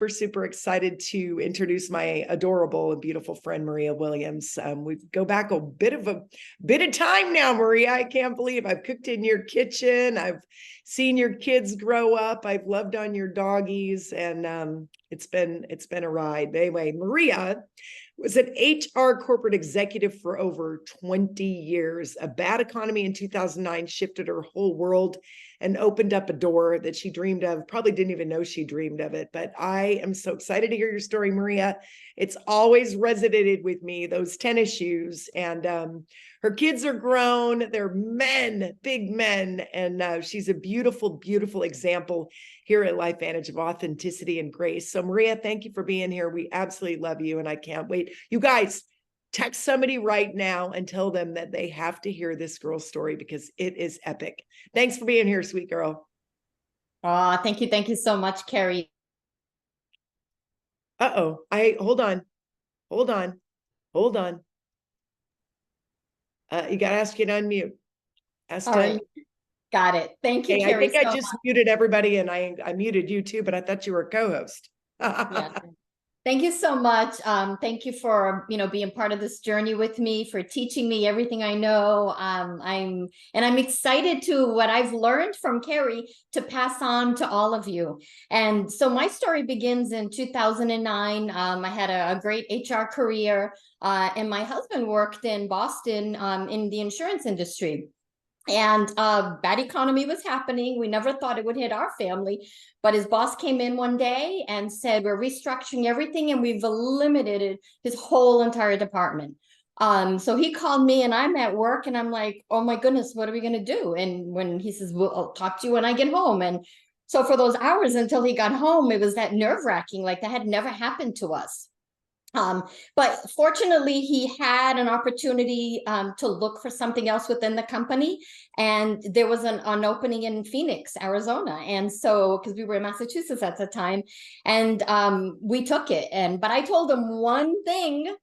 super excited to introduce my adorable and beautiful friend, Maria Williams. We go back a bit of time now, Maria. I can't believe I've cooked in your kitchen. I've seen your kids grow up. I've loved on your doggies, and it's been a ride. Anyway, Maria was an HR corporate executive for over 20 years. A bad economy in 2009 shifted her whole world and opened up a door that she dreamed of. Probably didn't even know she dreamed of it. But I am so excited to hear your story, Maria. It's always resonated with me, those tennis shoes. And her kids are grown. They're men, big men. And she's a beautiful, beautiful example here at LifeVantage of authenticity and grace. So Maria, thank you for being here. We absolutely love you, and I can't wait. You guys, text somebody right now and tell them that they have to hear this girl's story because it is epic. Thanks for being here, sweet girl. Oh, thank you. Thank you so much, Carrie. Hold on. You got to ask you to unmute. All right. Got it. Thank you, Carrie. I think I just muted everybody, and I muted you too, but I thought you were a co-host. Yeah. Thank you so much. Thank you for, being part of this journey with me, for teaching me everything I know. I'm excited to what I've learned from Carrie to pass on to all of you. And so my story begins in 2009. I had a great HR career, and my husband worked in Boston, in the insurance industry. And bad economy was happening. We never thought it would hit our family, but his boss came in one day and said, we're restructuring everything and we've eliminated his whole entire department. So he called me and I'm at work and I'm like, oh my goodness, what are we going to do? And when he says, well, I'll talk to you when I get home. And so for those hours until he got home, it was that nerve-wracking, like that had never happened to us. But fortunately, he had an opportunity to look for something else within the company. And there was an opening in Phoenix, Arizona. And so, because we were in Massachusetts at the time, and we took it. But I told him one thing,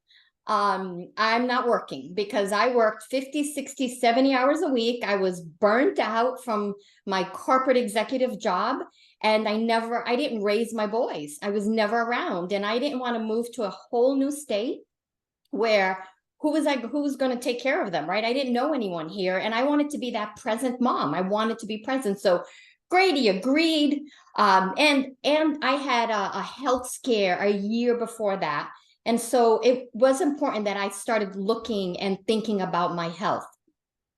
I'm not working, because I worked 50, 60, 70 hours a week. I was burnt out from my corporate executive job. And I didn't raise my boys. I was never around, and I didn't want to move to a whole new state where who was going to take care of them, right? I didn't know anyone here, and I wanted to be that present mom. I wanted to be present. So Grady agreed. And I had a health scare a year before that. And so it was important that I started looking and thinking about my health.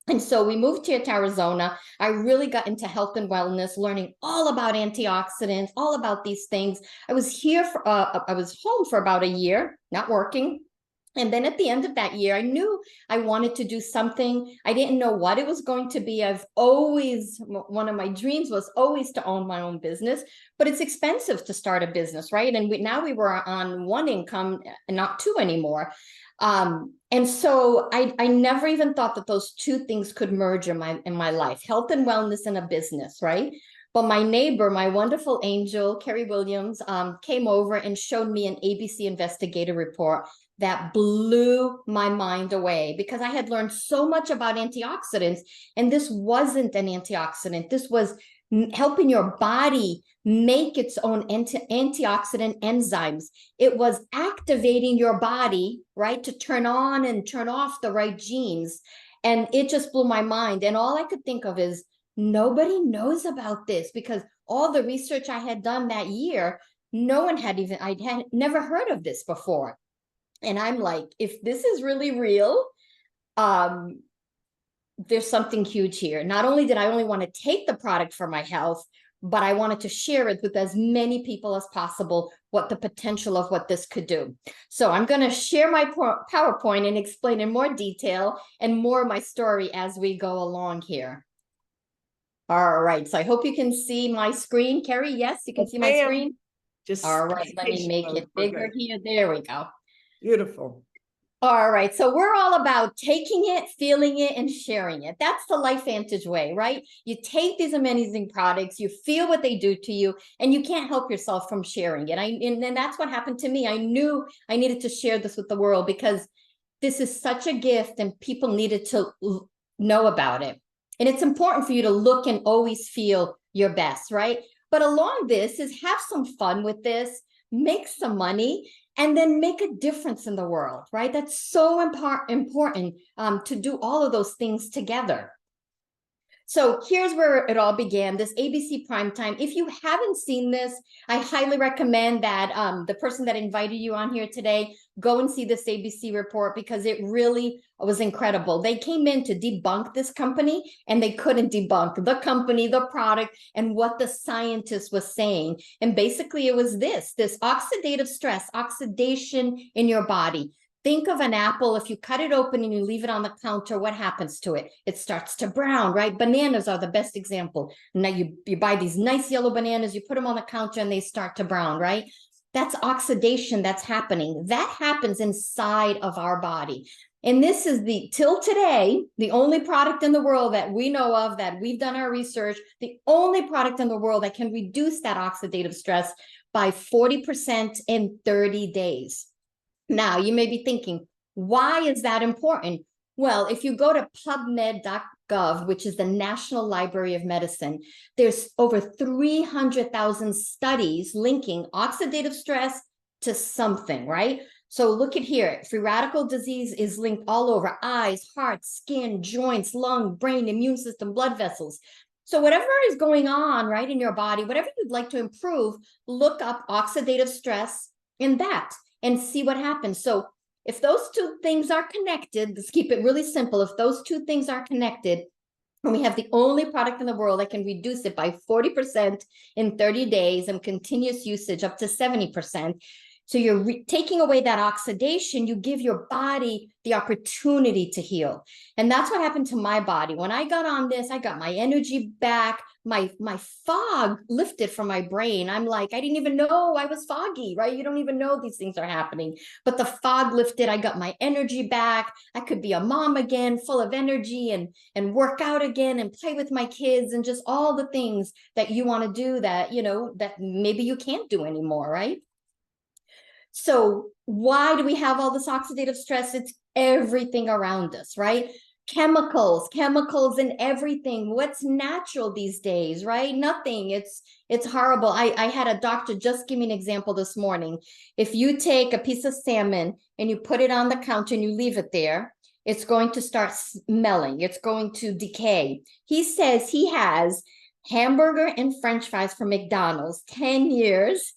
And so we moved here to Arizona. I really got into health and wellness, learning all about antioxidants, all about these things. I was home for about a year, not working. And then at the end of that year, I knew I wanted to do something. I didn't know what it was going to be. One of my dreams was always to own my own business, but it's expensive to start a business, right? And now we were on one income and not two anymore. And so I never even thought that those two things could merge in my life, health and wellness and a business, right? But my neighbor, my wonderful angel, Carrie Williams, came over and showed me an ABC investigative report that blew my mind away, because I had learned so much about antioxidants, and this wasn't an antioxidant. This was helping your body make its own antioxidant enzymes. It was activating your body, right, to turn on and turn off the right genes. And it just blew my mind. And all I could think of is, nobody knows about this, because all the research I had done that year, I had never heard of this before. And I'm like, if this is really real, there's something huge here. Not only did I only want to take the product for my health, but I wanted to share it with as many people as possible, what the potential of what this could do. So I'm going to share my PowerPoint and explain in more detail and more of my story as we go along here. All right. So I hope you can see my screen. Carrie, yes, you can see my screen? All right. Let me make it bigger here. There we go. Beautiful. All right. So we're all about taking it, feeling it, and sharing it. That's the LifeVantage way, right? You take these amazing products, you feel what they do to you, and you can't help yourself from sharing it. And that's what happened to me. I knew I needed to share this with the world, because this is such a gift and people needed to know about it. And it's important for you to look and always feel your best, right? But along this is have some fun with this. make some money, and then make a difference in the world, right? That's so important to do all of those things together. So here's where it all began, this ABC Primetime. If you haven't seen this, I highly recommend that the person that invited you on here today, go and see this ABC report, because it really was incredible. They came in to debunk this company, and they couldn't debunk the company, the product, and what the scientist was saying. And basically it was this oxidative stress, oxidation in your body. Think of an apple. If you cut it open and you leave it on the counter, what happens to it? It starts to brown, right? Bananas are the best example. Now you buy these nice yellow bananas, you put them on the counter and they start to brown, right? That's oxidation that's happening. That happens inside of our body. And this is till today, the only product in the world that we know of, that we've done our research, the only product in the world that can reduce that oxidative stress by 40% in 30 days. Now, you may be thinking, why is that important? Well, if you go to PubMed.gov, which is the National Library of Medicine, there's over 300,000 studies linking oxidative stress to something, right? So look at here, free radical disease is linked all over: eyes, heart, skin, joints, lung, brain, immune system, blood vessels. So whatever is going on, right, in your body, whatever you'd like to improve, look up oxidative stress in that and see what happens. So if those two things are connected, let's keep it really simple. If those two things are connected, and we have the only product in the world that can reduce it by 40% in 30 days and continuous usage up to 70%. So you're taking away that oxidation, you give your body the opportunity to heal. And that's what happened to my body. When I got on this, I got my energy back. My fog lifted from my brain. I'm like, I didn't even know I was foggy, right? You don't even know these things are happening. But the fog lifted. I got my energy back. I could be a mom again, full of energy, and work out again and play with my kids and just all the things that you want to do that, that maybe you can't do anymore, right? So why do we have all this oxidative stress? It's everything around us, right? Chemicals in everything. What's natural these days, right? Nothing. It's horrible. I had a doctor just give me an example this morning. If you take a piece of salmon and you put it on the counter and you leave it there, it's going to start smelling. It's going to decay. He says he has hamburger and French fries from McDonald's, 10 years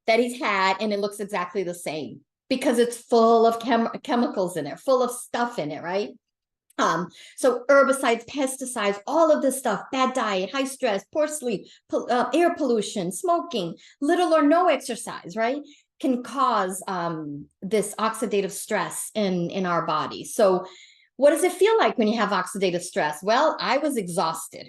that he's had, and it looks exactly the same because it's full of chemicals in it, full of stuff in it, right? So herbicides, pesticides, all of this stuff, bad diet, high stress, poor sleep, air pollution, smoking, little or no exercise, right, can cause this oxidative stress in our body. So what does it feel like when you have oxidative stress? Well, I was exhausted.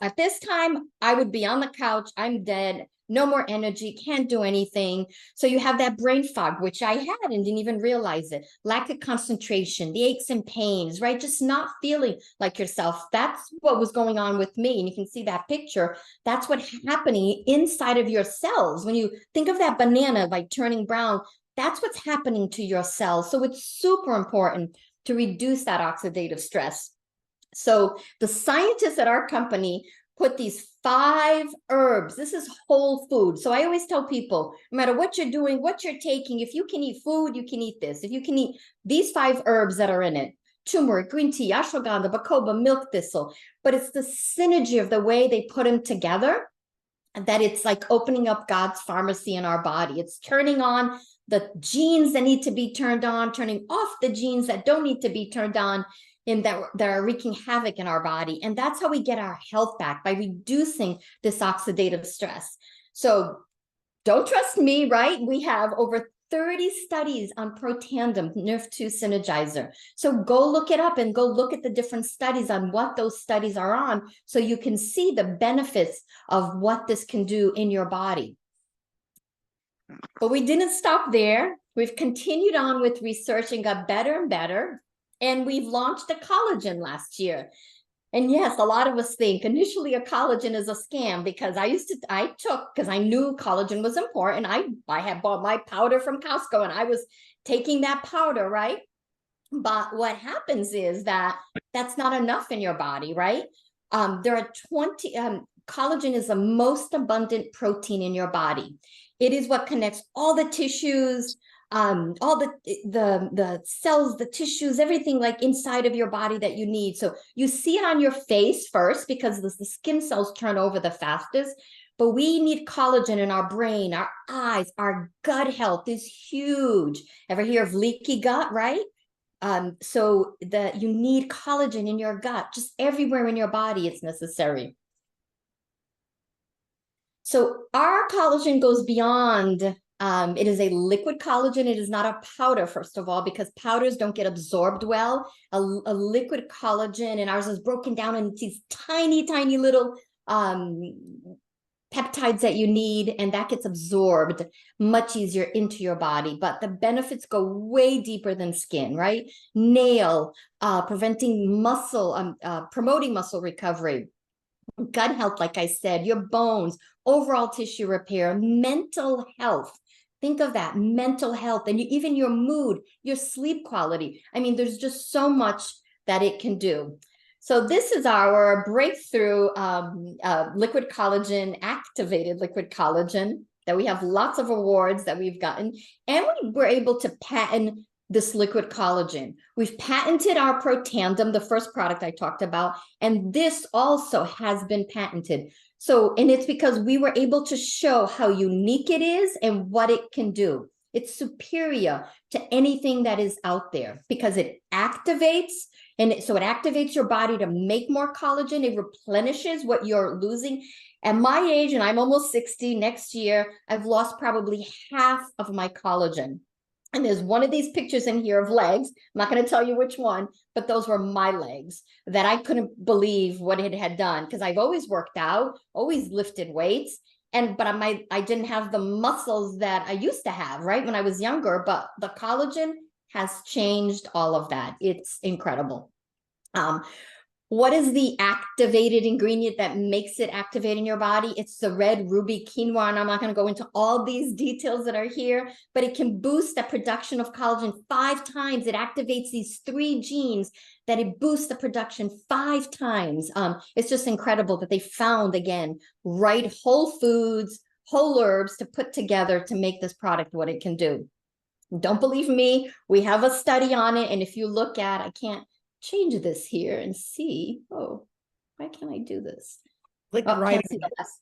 At this time, I would be on the couch, I'm dead, no more energy, can't do anything. So you have that brain fog, which I had and didn't even realize it. Lack of concentration, the aches and pains, right? Just not feeling like yourself. That's what was going on with me. And you can see that picture. That's what's happening inside of your cells. When you think of that banana like turning brown, that's what's happening to your cells. So it's super important to reduce that oxidative stress. So the scientists at our company put these 5 herbs. This is whole food. So I always tell people, no matter what you're doing, what you're taking, if you can eat food, you can eat this. If you can eat these 5 herbs that are in it: turmeric, green tea, ashwagandha, bacopa, milk thistle. But it's the synergy of the way they put them together that it's like opening up God's pharmacy in our body. It's turning on the genes that need to be turned on, turning off the genes that don't need to be turned on, and that are wreaking havoc in our body. And that's how we get our health back, by reducing this oxidative stress. So don't trust me, right? We have over 30 studies on Protandim, Nerve2 Synergizer. So go look it up and go look at the different studies on what those studies are on, so you can see the benefits of what this can do in your body. But we didn't stop there. We've continued on with research and got better and better. And we've launched a collagen last year. And yes, a lot of us think initially a collagen is a scam, because because I knew collagen was important. I had bought my powder from Costco and I was taking that powder, right? But what happens is that that's not enough in your body, right? There are collagen is the most abundant protein in your body. It is what connects all the tissues, all the cells, the tissues, everything like inside of your body that you need. So you see it on your face first because the skin cells turn over the fastest. But we need collagen in our brain, our eyes, our gut health is huge. Ever hear of leaky gut, right? So that you need collagen in your gut, just everywhere in your body, it's necessary. So our collagen goes beyond, it is a liquid collagen. It is not a powder, first of all, because powders don't get absorbed well. A liquid collagen, and ours is broken down into these tiny, tiny little peptides that you need, and that gets absorbed much easier into your body. But the benefits go way deeper than skin, right? Nail, preventing muscle, promoting muscle recovery, gut health, like I said, your bones, overall tissue repair, mental health. Think of that, mental health, and even your mood, your sleep quality. I mean, there's just so much that it can do. So this is our breakthrough liquid collagen, activated liquid collagen, that we have lots of awards that we've gotten. And we were able to patent this liquid collagen. We've patented our Protandim, the first product I talked about, and this also has been patented. So, and it's because we were able to show how unique it is and what it can do. It's superior to anything that is out there because it activates, and so it activates your body to make more collagen. It replenishes what you're losing. At my age, and I'm almost 60, next year, I've lost probably half of my collagen. And there's one of these pictures in here of legs. I'm not going to tell you which one, but those were my legs that I couldn't believe what it had done, because I've always worked out, always lifted weights. But I didn't have the muscles that I used to have, right, when I was younger. But the collagen has changed all of that. It's incredible. What is the activated ingredient that makes it activate in your body? It's the red ruby quinoa, and I'm not going to go into all these details that are here, but it can boost the production of collagen 5 times. It activates these 3 genes that it boosts the production 5 times. It's just incredible that they found, again, right whole foods, whole herbs to put together to make this product what it can do. Don't believe me? We have a study on it, and if you look at, I can't change this here and see. Oh, why can't I do this? Click Oh, right. can't see the last.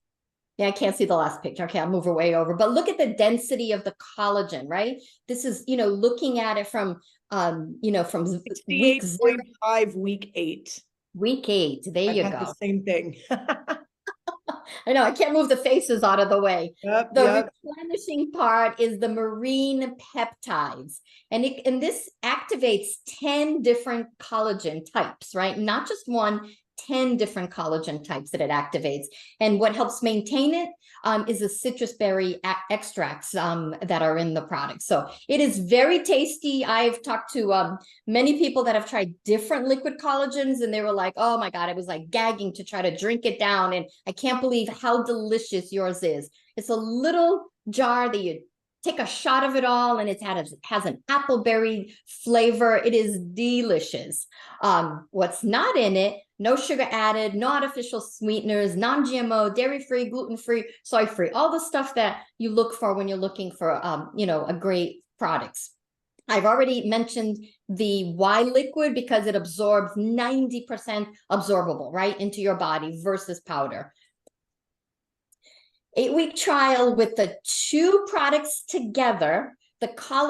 Yeah, I can't see the last picture. Okay, I'll move way over. But look at the density of the collagen, right? This is, looking at it from, from week 68.5, week 8. Week 8. There you I've had go. the same thing. I know, I can't move the faces out of the way. Yep, The replenishing part is the marine peptides. And this activates 10 different collagen types, right? Not just one, 10 different collagen types that it activates. And what helps maintain it is the citrus berry extracts that are in the product. So it is very tasty. I've talked to many people that have tried different liquid collagens, and they were like, oh my God, I was like gagging to try to drink it down. And I can't believe how delicious yours is. It's a little jar that you take a shot of it all, and it has an appleberry flavor. It is delicious. What's not in it, no sugar added, no artificial sweeteners, non-GMO, dairy-free, gluten-free, soy-free, all the stuff that you look for when you're looking for, a great products. I've already mentioned the Y liquid because it absorbs 90% absorbable, right, into your body versus powder. 8-week trial with the 2 products together,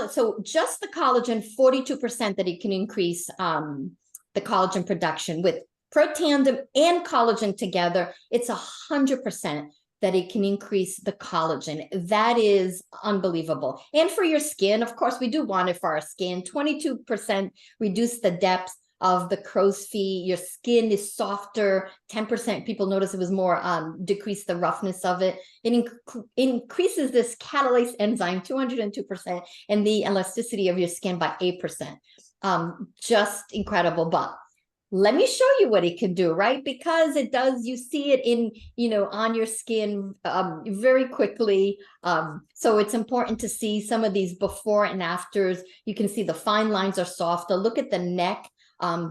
so just the collagen, 42% that it can increase the collagen production. With Protandim and collagen together, it's 100% that it can increase the collagen. That is unbelievable. And for your skin, of course, we do want it for our skin. 22% reduce the depth of the crow's feet. Your skin is softer. 10%, people notice it was more, decrease the roughness of it. It increases this catalase enzyme 202%, and the elasticity of your skin by 8%. Just incredible. But let me show you what it can do, right? Because it does, you see it in, on your skin very quickly. So it's important to see some of these before and afters. You can see the fine lines are softer. Look at the neck.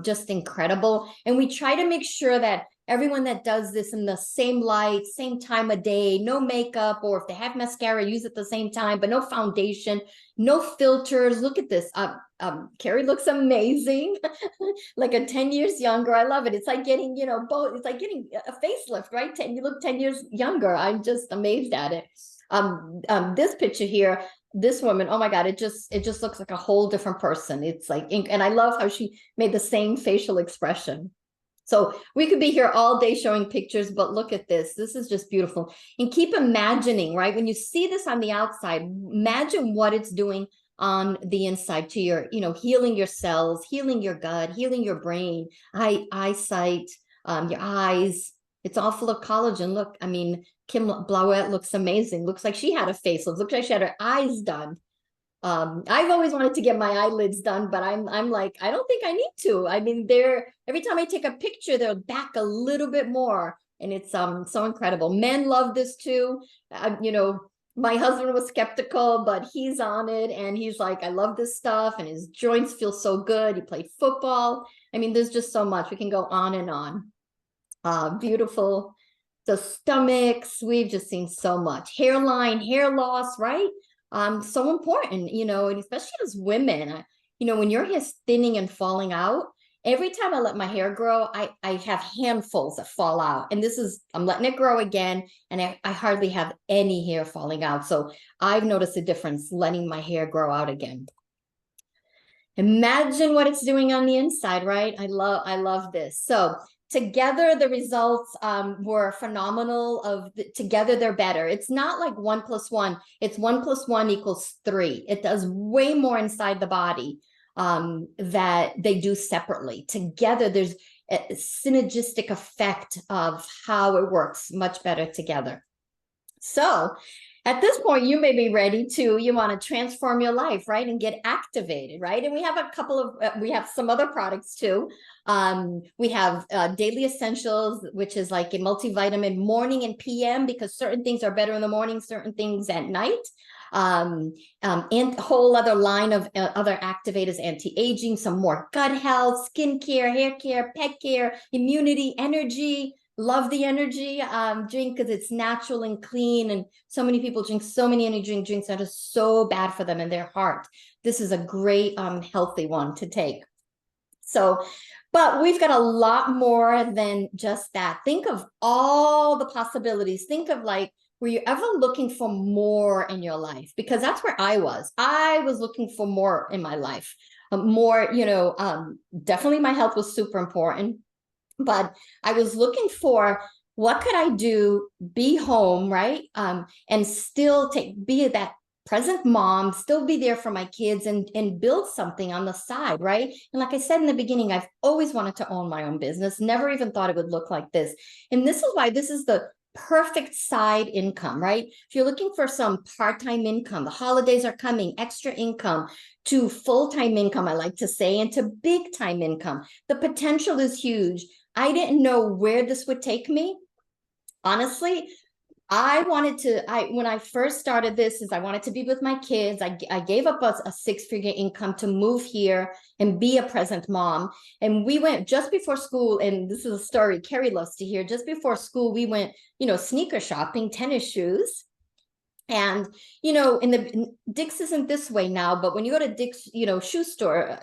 Just incredible. And we try to make sure that everyone that does this in the same light, same time of day, no makeup, or if they have mascara, use it at the same time, but no foundation, no filters. Look at this. Carrie looks amazing. Like a 10 years younger. I love it. It's like getting, both. It's like getting a facelift, right? You look 10 years younger. I'm just amazed at it. This picture here, this woman, oh my God, it just looks like a whole different person. It's like ink. And I love how she made the same facial expression. So we could be here all day showing pictures, but look at this. This is just beautiful. And keep imagining, right? When you see this on the outside, imagine what it's doing on the inside to your, healing your cells, healing your gut, healing your brain, eyesight, your eyes. It's all full of collagen. Look, I mean, Kim Blauette looks amazing. Looks like she had a facelift. Looks like she had her eyes done. I've always wanted to get my eyelids done, but I'm like, I don't think I need to. I mean, every time I take a picture, they're back a little bit more, and it's so incredible. Men love this too. My husband was skeptical, but he's on it, and he's like, I love this stuff, and his joints feel so good. He played football. I mean, there's just so much. We can go on and on. Beautiful. The stomachs, we've just seen so much. Hairline, hair loss, right? So important, and especially as women, when your hair's thinning and falling out, every time I let my hair grow, I have handfuls that fall out. And I'm letting it grow again, and I hardly have any hair falling out. So I've noticed a difference letting my hair grow out again. Imagine what it's doing on the inside, right? I love this. So together, the results were phenomenal. Together, they're better. It's not like 1 + 1. It's 1 + 1 = 3. It does way more inside the body that they do separately. Together, there's a synergistic effect of how it works much better together. So at this point, you may be ready you want to transform your life, right? And get activated, right? And we have we have some other products too. We have Daily Essentials, which is like a multivitamin morning and PM, because certain things are better in the morning, certain things at night. And a whole other line of other activators, anti-aging, some more gut health, skin care, hair care, pet care, immunity, energy. Love the energy drink because it's natural and clean, and so many people drink so many energy drinks that are so bad for them and their heart. This is a great healthy one to take. So, but we've got a lot more than just that. Think of all the possibilities. Think of like, were you ever looking for more in your life? Because that's where I was. I was looking for more in my life. More, definitely my health was super important. But I was looking for, what could I do, be home, right? And still be that present mom, still be there for my kids, and build something on the side, right? And like I said in the beginning, I've always wanted to own my own business, never even thought it would look like this. And this is why this is the perfect side income, right? If you're looking for some part-time income, the holidays are coming, extra income, to full-time income, I like to say, and to big-time income. The potential is huge. I didn't know where this would take me. Honestly, when I first started this, I wanted to be with my kids. I gave up a six-figure income to move here and be a present mom. And we went just before school, and this is a story Carrie loves to hear. Just before school, we went, sneaker shopping, tennis shoes. And, Dick's isn't this way now, but when you go to Dick's, shoe store,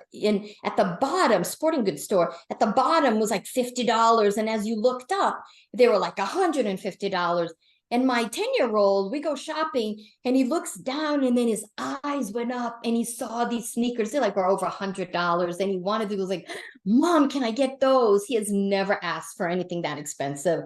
at the bottom, sporting goods store, at the bottom was like $50. And as you looked up, they were like $150. And my 10-year-old, we go shopping, and he looks down, and then his eyes went up, and he saw these sneakers. They're like, were over $100. And he was like, Mom, can I get those? He has never asked for anything that expensive.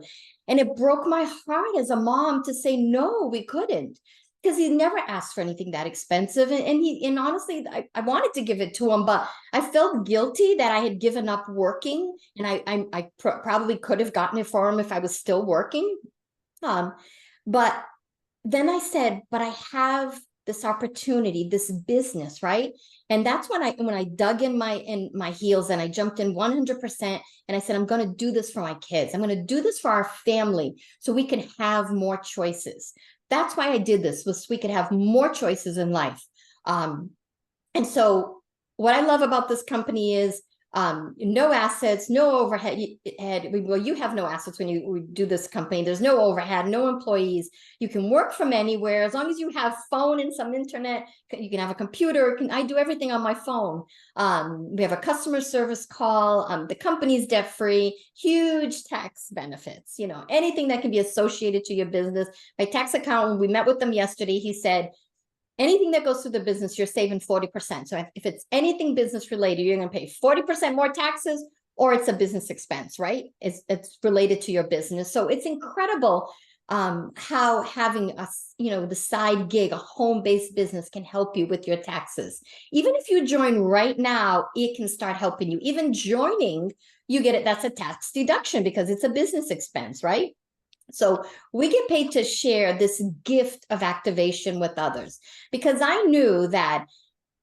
And it broke my heart as a mom to say, no, we couldn't, because he never asked for anything that expensive. And honestly, I wanted to give it to him, but I felt guilty that I had given up working, and I probably could have gotten it for him if I was still working. But then I said, but I have this opportunity, this business, right? And that's when I dug in my heels, and I jumped in 100%. And I said, I'm going to do this for my kids. I'm going to do this for our family, so we can have more choices. That's why I did this, was so we could have more choices in life. And so what I love about this company is no assets, no overhead. Well, you have no assets when you do this company. There's no overhead, no employees. You can work from anywhere as long as you have phone and some internet. You can have a computer. I do everything on my phone. We have a customer service call. The company's debt free. Huge tax benefits. You know, anything that can be associated to your business. My tax accountant, we met with them yesterday. He said, anything that goes through the business, you're saving 40%. So if it's anything business related, you're going to pay 40% more taxes, or it's a business expense, right? It's related to your business. So it's incredible how having the side gig, a home-based business can help you with your taxes. Even if you join right now, it can start helping you. Even joining, you get it. That's a tax deduction because it's a business expense, right? So we get paid to share this gift of activation with others, because I knew that,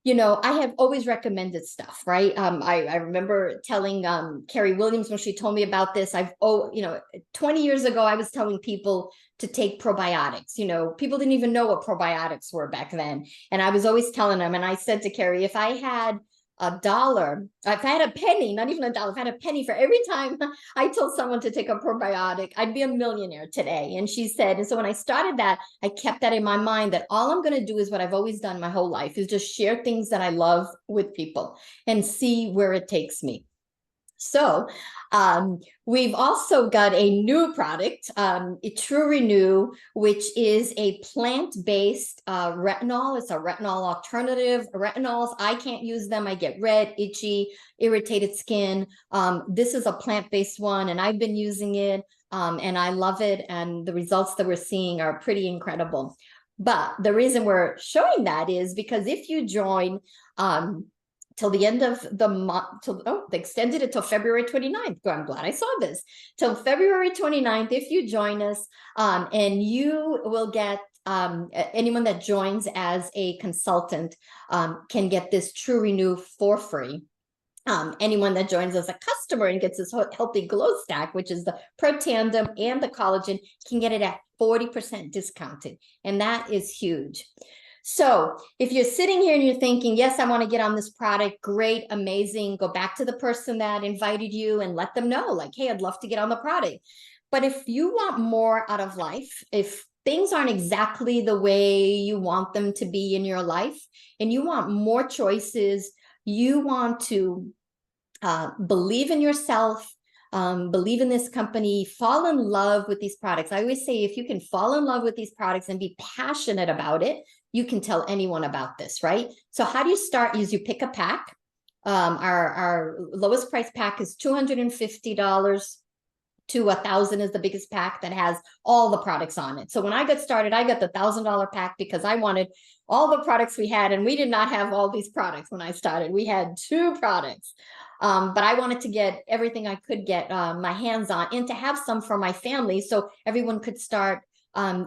I have always recommended stuff, right? I remember telling Carrie Williams when she told me about this, 20 years ago, I was telling people to take probiotics. People didn't even know what probiotics were back then. And I was always telling them, and I said to Carrie, if I had $1, if I had a penny, not even $1, if I had a penny for every time I told someone to take a probiotic, I'd be a millionaire today. And she said, and so when I started that, I kept that in my mind, that all I'm going to do is what I've always done my whole life, is just share things that I love with people and see where it takes me. So we've also got a new product, True Renew, which is a plant-based retinol. It's a retinol alternative. Retinols, I can't use them. I get red, itchy, irritated skin. This is a plant-based one, and I've been using it, and I love it. And the results that we're seeing are pretty incredible. But the reason we're showing that is because if you join till the end of the month, they extended it till February 29th. I'm glad I saw this. Till February 29th, if you join us, and you will get, anyone that joins as a consultant can get this True Renew for free. Anyone that joins as a customer and gets this Healthy Glow Stack, which is the Protandem and the collagen, can get it at 40% discounted. And that is huge. So if you're sitting here and you're thinking, yes, I want to get on this product, great, amazing, go back to the person that invited you and let them know, like, hey, I'd love to get on the product. But if you want more out of life, if things aren't exactly the way you want them to be in your life, and you want more choices, you want to believe in yourself, believe in this company, fall in love with these products. I always say, if you can fall in love with these products and be passionate about it, you can tell anyone about this, right? So how do you start? Is you pick a pack. Our lowest price pack is $250 to $1,000 is the biggest pack that has all the products on it. So when I got started, I got the $1,000 pack because I wanted all the products we had, and we did not have all these products when I started. We had 2 products. But I wanted to get everything I could get my hands on, and to have some for my family so everyone could start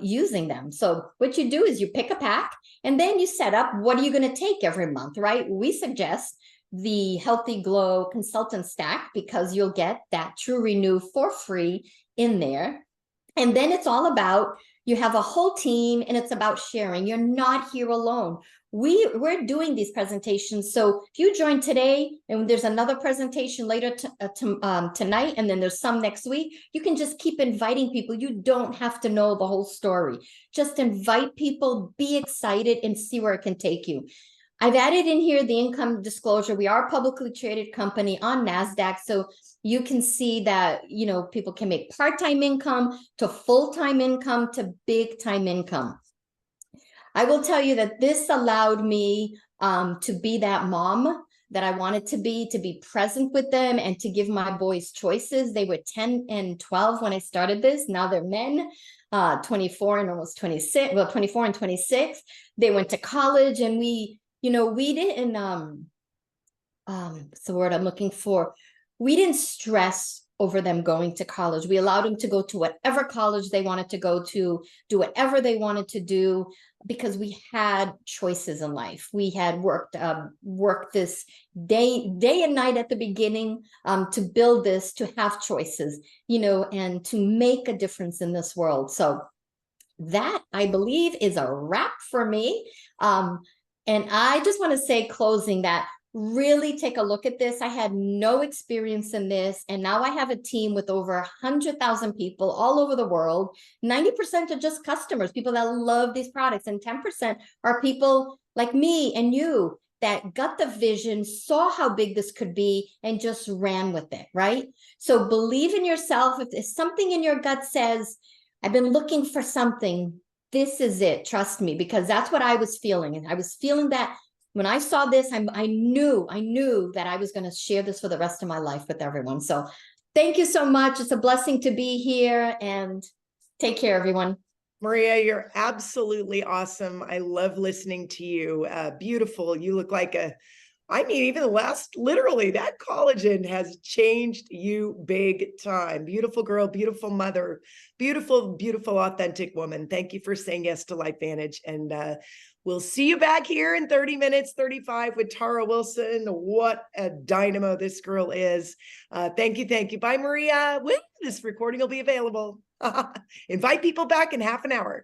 using them. So what you do is you pick a pack, and then you set up, what are you going to take every month, right? We suggest the Healthy Glow Consultant Stack, because you'll get that True Renew for free in there. And then it's all about, you have a whole team, and it's about sharing. You're not here alone. We're doing these presentations. So if you join today, and there's another presentation later tonight, and then there's some next week, you can just keep inviting people. You don't have to know the whole story. Just invite people, be excited, and see where it can take you. I've added in here the income disclosure. We are a publicly traded company on NASDAQ. So you can see that, people can make part-time income to full-time income to big-time income. I will tell you that this allowed me to be that mom that I wanted to be present with them, and to give my boys choices. They were 10 and 12 when I started this. Now they're men, 24 and almost 26, well, 24 and 26. They went to college, and we didn't, what's the word I'm looking for? We didn't stress over them going to college. We allowed them to go to whatever college they wanted to go to, do whatever they wanted to do, because we had choices in life. We had worked this day and night at the beginning to build this, to have choices, and to make a difference in this world. So that, I believe, is a wrap for me. And I just want to say, closing, that really take a look at this. I had no experience in this, and now I have a team with over 100,000 people all over the world. 90% are just customers, people that love these products, and 10% are people like me and you that got the vision, saw how big this could be, and just ran with it, right? So believe in yourself. If something in your gut says, I've been looking for something, this is it, trust me, because that's what I was feeling. And I was feeling that when I saw this, I knew that I was going to share this for the rest of my life with everyone. So thank you so much. It's a blessing to be here, and take care, everyone. Maria, you're absolutely awesome. I love listening to you. Beautiful. You look like I mean, even the last, literally, that collagen has changed you big time. Beautiful girl, beautiful mother, beautiful, beautiful, authentic woman. Thank you for saying yes to LifeVantage. And we'll see you back here in 30 minutes, 35 with Tara Wilson. What a dynamo this girl is. Thank you. Thank you. Bye, Maria. This recording will be available. Invite people back in half an hour.